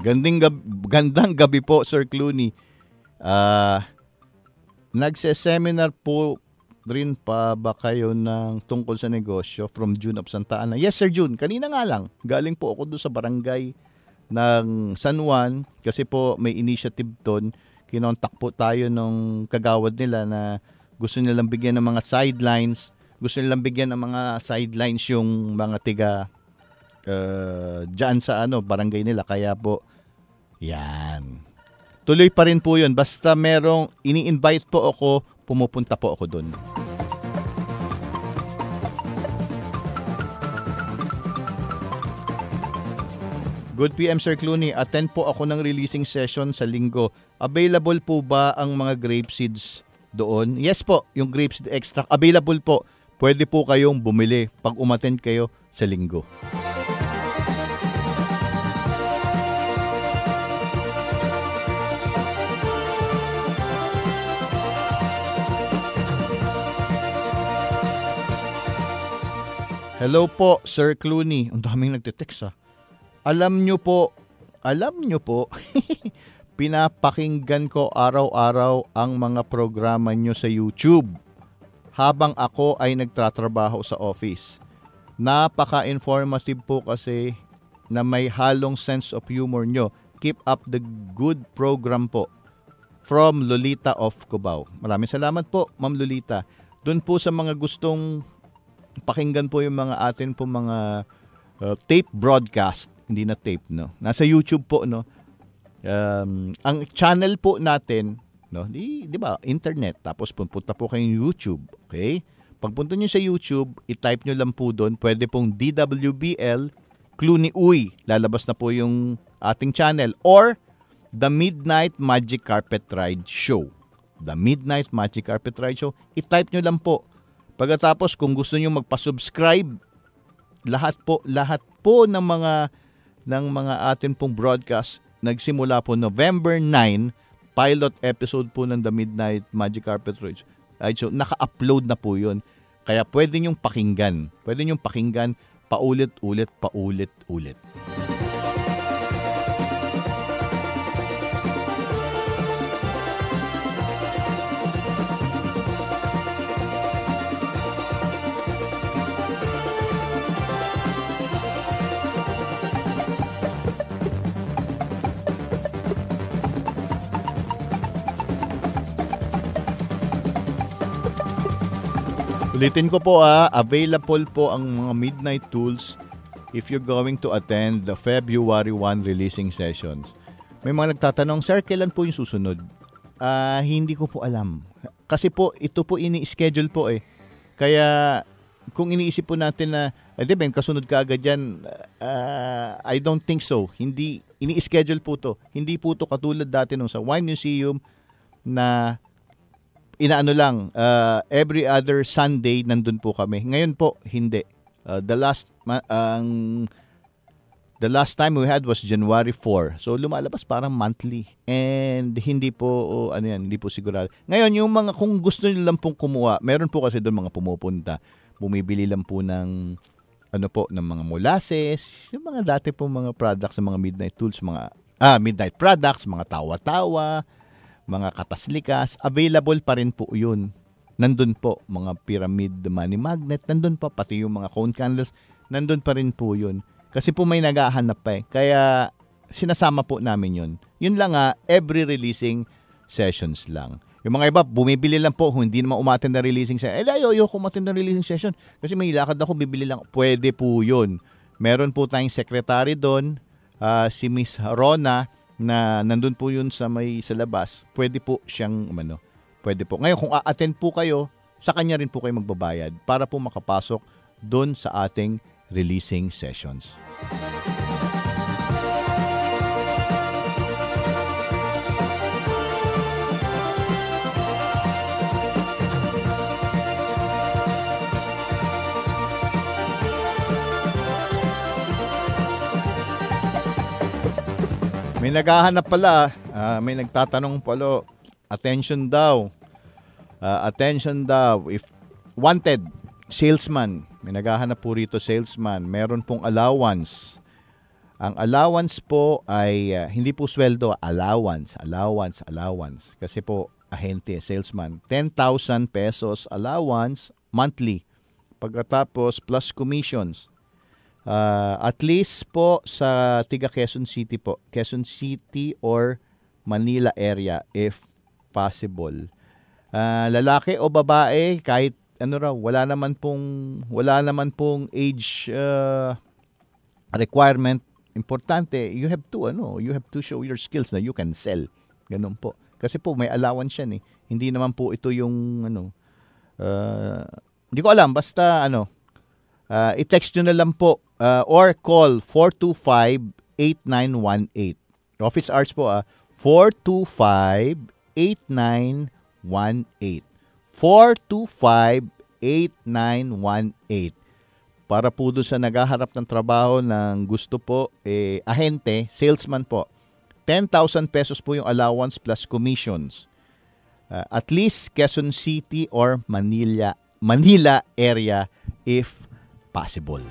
Gandang gabi po, Sir Clooney. Nagse-seminar po rin pa ba kayo tungkol sa negosyo from June of Santa Ana? Yes, Sir June. Kanina nga lang. Galing po ako doon sa barangay ng San Juan kasi po may initiative doon. Kinontak po tayo nung kagawad nila na gusto nilang bigyan ng mga sidelines. Gusto nilang bigyan ng mga sidelines yung mga tiga dyan sa barangay nila. Kaya po, yan. Tuloy pa rin po yun. Basta merong ini-invite po ako, pumupunta po ako dun. Good PM, Sir Clooney. Attend po ako ng releasing session sa Linggo. Available po ba ang mga grape seeds doon? Yes po, yung grape seed extract. Available po. Pwede po kayong bumili pag umattend kayo sa Linggo. Hello po, Sir Clooney. Ang daming nagte-text Alam nyo po, pinapakinggan ko araw-araw ang mga programa nyo sa YouTube habang ako ay nagtatrabaho sa office. Napaka-informative po kasi na may halong sense of humor nyo. keep up the good program po. From Lolita of Cubao. Maraming salamat po, Ma'am Lolita. Doon po sa mga gustong pakinggan po yung mga atin po mga tape broadcast, hindi na tape, no. Nasa YouTube po, no. Ang channel po natin, no, di ba, internet, tapos pupunta po kayong YouTube, okay? Pagpunta niyo sa YouTube, i-type niyo lang po doon, pwede pong DWBL Clue ni Uy, lalabas na po yung ating channel, or The Midnight Magic Carpet Ride Show. The Midnight Magic Carpet Ride Show. I-type nyo lang po. Pagkatapos, kung gusto nyo magpa-subscribe, lahat po ng mga atin pong broadcast nagsimula po November 9, pilot episode po ng The Midnight Magic Carpet Ride Show. Naka-upload na po yun. Kaya pwede nyong pakinggan. Pwede nyong pakinggan paulit-ulit. Ulitin ko po, available po ang mga Midnight Tools if you're going to attend the February 1 releasing sessions. May mga nagtatanong, sir, kailan po yung susunod? Hindi ko po alam. Kasi po, ito po ini-schedule po eh. Kaya kung iniisip po natin na, di ba, kasunod ka agad yan, I don't think so. Hindi, ini-schedule po to. Hindi po to katulad dati nung sa Wine Museum na inaano lang, every other Sunday nandun po kami. Ngayon po, hindi. The last time we had was January 4. So lumalabas parang monthly. And hindi po hindi po sigurado. Ngayon yung mga kung gusto niyo lang pong kumuha, meron po kasi doon mga pumupunta. Bumibili lang po ng ng mga molasses, yung mga dati po mga products ng mga Midnight Tools, mga Midnight products, mga tawa-tawa, mga kataslikas, available pa rin po yun. Nandun po, mga pyramid money magnet, nandun pa, pati yung mga cone candles, nandun pa rin po yun. Kasi po may naghahanap pa eh. Kaya sinasama po namin yun. Yun lang every releasing sessions lang. Yung mga iba, bumibili lang po, hindi naman umattend na releasing session. Ayoko umattend na releasing session. Kasi may lakad ako, bibili lang. Pwede po yun. Meron po tayong secretary doon, si Miss Rona, na nandun po yun sa labas. Pwede po siyang, pwede po. Ngayon, kung a-attend po kayo, sa kanya rin po kayo magbabayad para po makapasok doon sa ating releasing sessions. May naghahanap pala, may nagtatanong pala, attention daw, if wanted, salesman, may naghahanap po rito salesman, meron pong allowance. Ang allowance po ay hindi po sweldo, allowance. Kasi po, ahente, salesman, 10,000 pesos allowance monthly. Pagkatapos, plus commissions. At least po sa tiga Quezon City po. Quezon City or Manila area if possible. Lalaki o babae, kahit wala naman pong age requirement. Importante, you have to show your skills na you can sell. Ganun po. Kasi po may allowance yan eh. Hindi naman po ito yung hindi ko alam, basta i-text nyo na lang po or call 425-8918. Office hours po 425-8918. 425-8918. Para po doon sa naghaharap ng trabaho ng gusto po, ahente, salesman po. 10,000 pesos po yung allowance plus commissions. At least Quezon City or Manila area if possible.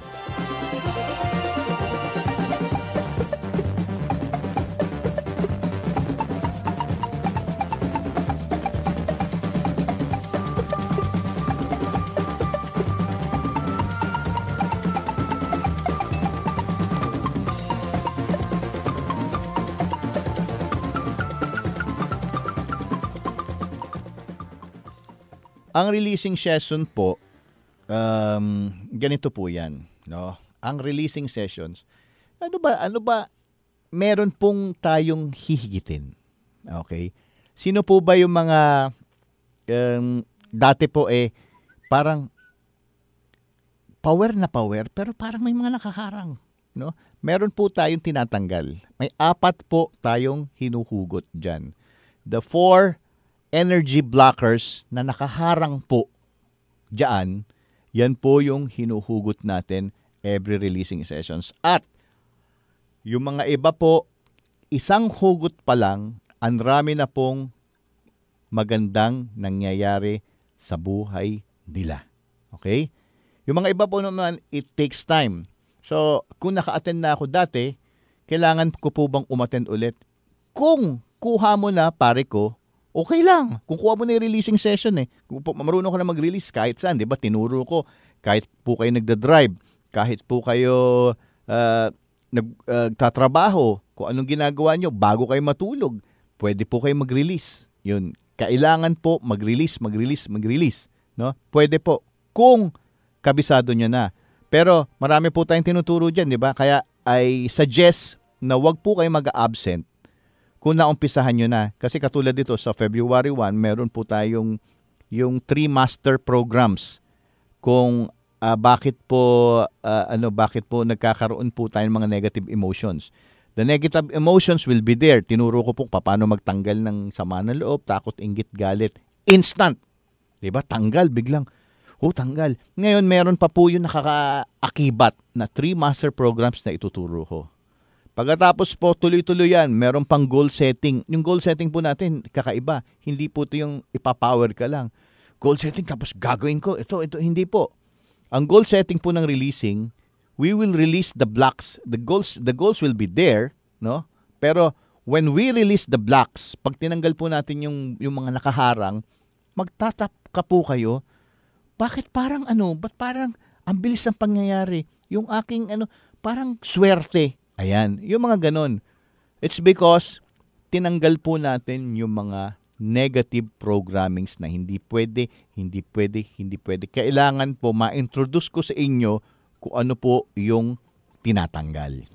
Ang releasing session po, ganito po yan. No? Ang releasing sessions, ano ba, meron pong tayong hihigitin. Okay? Sino po ba yung mga, dati po parang power na power, pero parang may mga nakaharang. No? Meron po tayong tinatanggal. May 4 po tayong hinuhugot dyan. The 4 energy blockers na nakaharang po dyan, yan po yung hinuhugot natin every releasing sessions. At yung mga iba po, isang hugot pa lang, ang rami na pong magandang nangyayari sa buhay nila. Okay? Yung mga iba po naman, it takes time. So, kung naka-attend na ako dati, kailangan ko po bang umattend ulit? Kung kuha mo na, pare ko, okay lang. Kung kuha mo na yung releasing session kung marunong ka na mag-release kahit saan, di ba? Tinuro ko, kahit po kayo nagda-drive, kahit po kayo nagtatrabaho, kung anong ginagawa nyo, bago kayo matulog, pwede po kayo mag-release. Yun. Kailangan po mag-release. No? Pwede po. Kung kabisado nyo na. Pero marami po tayong tinuturo dyan, di ba? Kaya I suggest na wag po kayo mag-absent kung naumpisahan nyo na. Kasi katulad dito sa February 1, meron po tayong yung 3 master programs kung bakit po nagkakaroon po tayo ng mga negative emotions. The negative emotions will be there. Tinuro ko po paano magtanggal ng sama ng loob, takot, inggit, galit. Instant. Di ba? Tanggal biglang. Tanggal. Ngayon, meron pa po yung nakakaakibat na 3 master programs na ituturo ko. Pagkatapos po, tuloy-tuloy yan. Meron pang goal setting. Yung goal setting po natin, kakaiba. Hindi po ito yung ipapower ka lang. Goal setting, tapos gagawin ko. Ito, hindi po. Ang goal setting po ng releasing, we will release the blocks. The goals will be there, no? Pero when we release the blocks, pag tinanggal po natin yung mga nakaharang, magtatap ka po kayo. Bakit parang ba't parang ang bilis ng pangyayari? Yung aking parang swerte. Ayan, yung mga ganon. It's because tinanggal po natin yung mga negative programmings na hindi pwede. Kailangan po ma-introduce ko sa inyo kung ano po yung tinatanggal.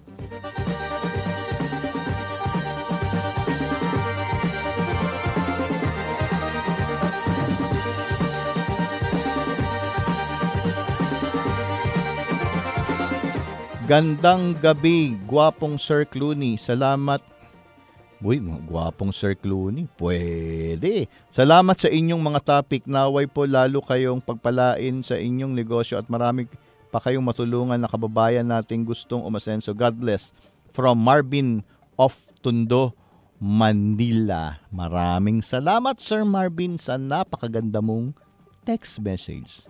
Gandang gabi, gwapong Sir Clooney. Salamat. Uy, gwapong Sir Clooney. Pwede. Salamat sa inyong mga topic. Naway po lalo kayong pagpalain sa inyong negosyo at marami pa kayong matulungan na kababayan nating gustong umasenso. God bless. From Marvin of Tondo, Manila. Maraming salamat, Sir Marvin, sa napakaganda mong text message.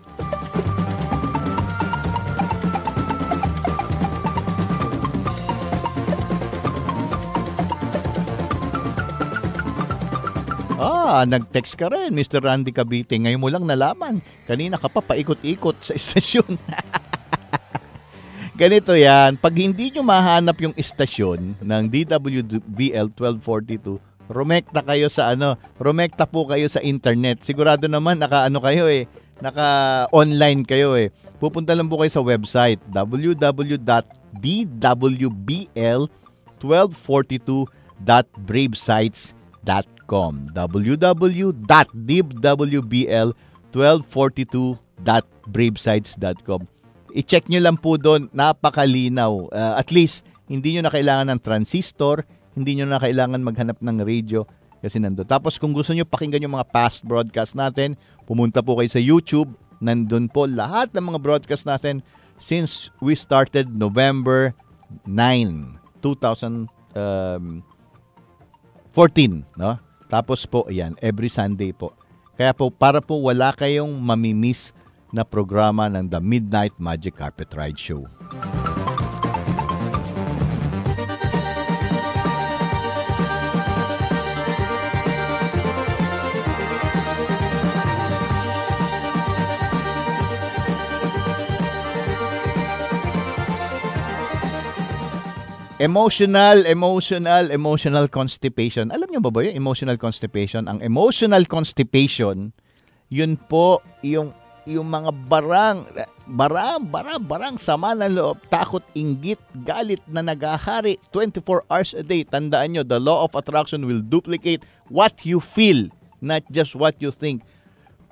Nag-text ka rin, Mr. Randy Cavite. Ngayon mo lang nalaman. Kanina ka pa paikot-ikot sa istasyon. Ganito yan. Pag hindi nyo mahanap yung istasyon ng DWBL 1242, rumekta kayo sa rumekta po kayo sa internet. Sigurado naman naka-online kayo Pupunta lang po kayo sa website www.dwbl1242.bravesites.com www.dwbl1242.bravesites.com. I-check nyo lang po doon, napakalinaw. At least, hindi nyo na kailangan ng transistor, hindi nyo na kailangan maghanap ng radio kasi nandun. Tapos kung gusto nyo pakinggan yung mga past broadcast natin, pumunta po kayo sa YouTube. Nandun po lahat ng mga broadcast natin since we started November 9, 2014. No? Tapos po, ayan, every Sunday po. Kaya po, para po wala kayong mamimiss na programa ng The Midnight Magic Carpet Ride Show. Emotional constipation. Alam niyo ba yung emotional constipation? Ang emotional constipation, Yun po yung mga barang, sama ng loob, takot, inggit, galit na nagahari 24 hours a day. Tandaan nyo, the law of attraction will duplicate what you feel, not just what you think.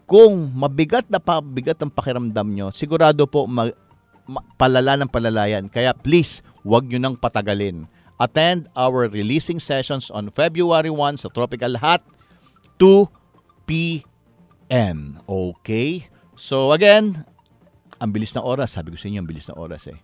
Kung mabigat ang pakiramdam nyo, sigurado po palala ng palalayan. Kaya please, huwag nyo nang patagalin. Attend our releasing sessions on February 1 sa Tropical Hut, 2 p.m. Okay? So again, ang bilis ng oras. Sabi ko sa inyo, ang bilis ng oras eh.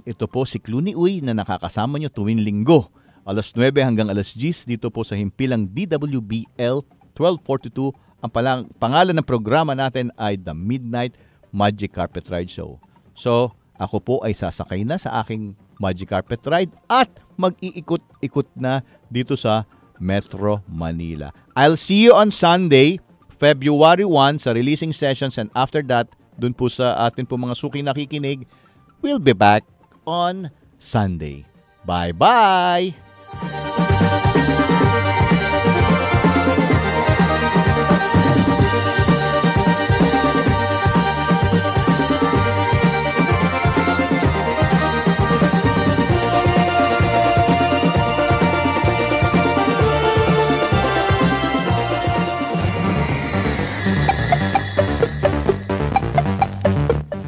Ito po si Clooney Uy na nakakasama nyo tuwing linggo. Alas 9 hanggang alas 10 dito po sa himpilang DWBL 1242. Ang pangalan ng programa natin ay The Midnight Magic Carpet Ride Show. So, ako po ay sasakay na sa aking Magic Carpet Ride at mag-iikot-ikot na dito sa Metro Manila. I'll see you on Sunday, February 1 sa releasing sessions, and after that, dun po sa atin po mga suking nakikinig, we'll be back on Sunday. Bye-bye!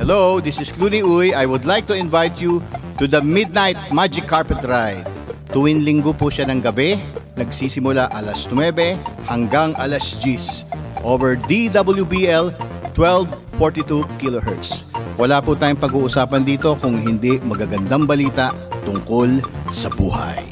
Hello, this is Clooney Uy. I would like to invite you to the Midnight Magic Carpet Ride. Tuwing linggo po siya ng gabi, nagsisimula alas 9 hanggang alas 10 over DWBL 1242 kHz. Wala po tayong pag-uusapan dito kung hindi magagandang balita tungkol sa buhay.